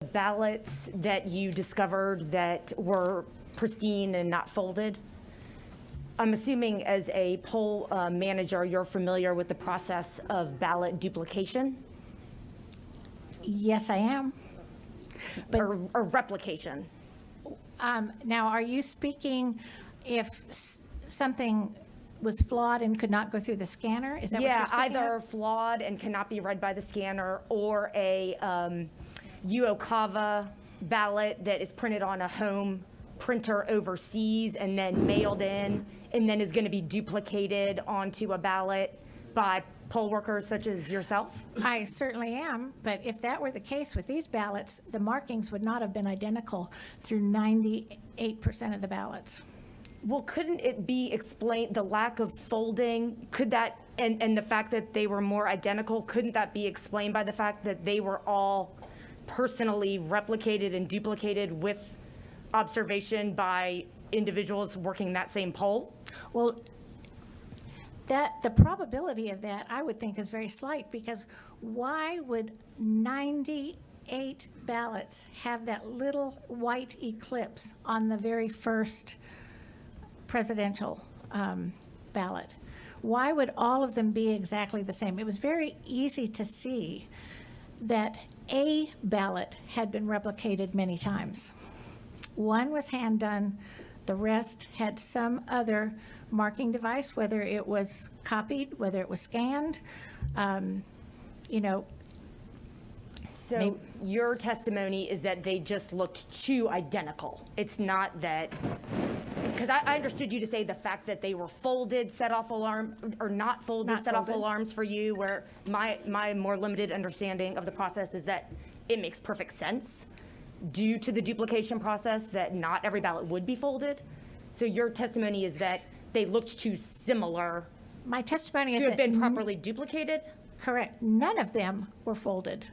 ballots that you discovered that were pristine and not folded? I'm assuming as a poll manager, you're familiar with the process of ballot duplication Yes, I am. But or replication. now, are you speaking if something was flawed and could not go through the scanner? Is that what you're Yeah, speaking either of? flawed and cannot be read by the scanner, or a UOCAVA ballot that is printed on a home printer overseas and then mailed in, and then is going to be duplicated onto a ballot by poll workers such as yourself? I certainly am, but if that were the case with these ballots, the markings would not have been identical through 98% of the ballots. Well, couldn't it be explained, the lack of folding, could that, and the fact that they were more identical, couldn't that be explained by the fact that they were all personally replicated and duplicated with observation by individuals working that same poll? Well, the probability of that, I would think, is very slight, because why would 98 ballots have that little white eclipse on the very first presidential ballot? Why would all of them be exactly the same? It was very easy to see that a ballot had been replicated many times. One was hand done, the rest had some other marking device, whether it was copied, whether it was scanned, you know. So your testimony is that they just looked too identical. It's not that, because I understood you to say the fact that they were folded set off alarm, or not folded Not set off folded. alarms for you, where my more limited understanding of the process is that it makes perfect sense due to the duplication process that not every ballot would be folded. So your testimony is that they looked too similar My testimony is to have that, been properly duplicated? correct, none of them were folded.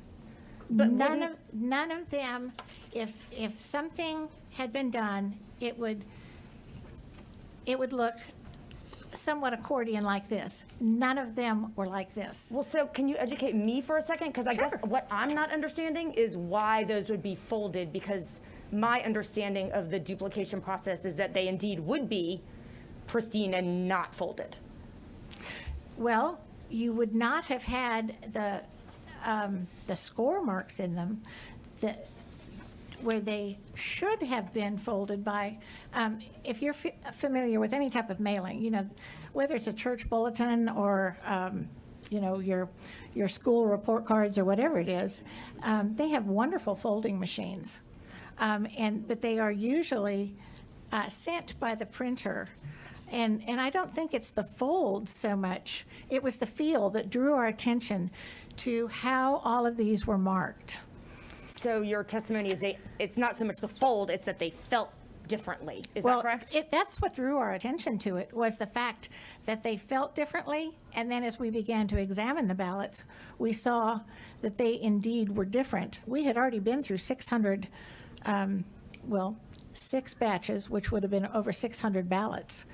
But None wouldn't- of them, if something had been done, it would look somewhat accordion like this. None of them were like this. Well, so can you educate me for a second? Because I guess what I'm not understanding is why those would be folded, because my understanding of the duplication process is that they indeed would be pristine and not folded. Well, you would not have had the score marks in them that, where they should have been folded by, if you're familiar with any type of mailing, you know, whether it's a church bulletin or, you know, your school report cards or whatever it is, they have wonderful folding machines. But they are usually sent by the printer. And I don't think it's the fold so much. It was the feel that drew our attention to how all of these were marked. So your testimony is it's not so much the fold, it's that they felt differently. Is that correct? That's what drew our attention to it, was the fact that they felt differently. And then as we began to examine the ballots, we saw that they indeed were different. We had already been through 600, 6 batches, which would have been over 600 ballots.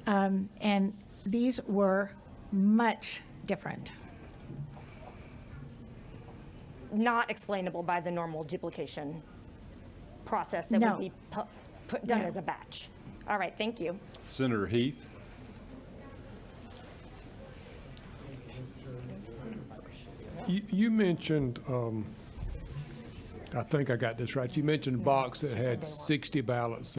And these were much different. Not explainable by the normal duplication process that No. would be done No. as a batch. All right, thank you. Senator Heath. You mentioned, I think I got this right, you mentioned a box that had 60 ballots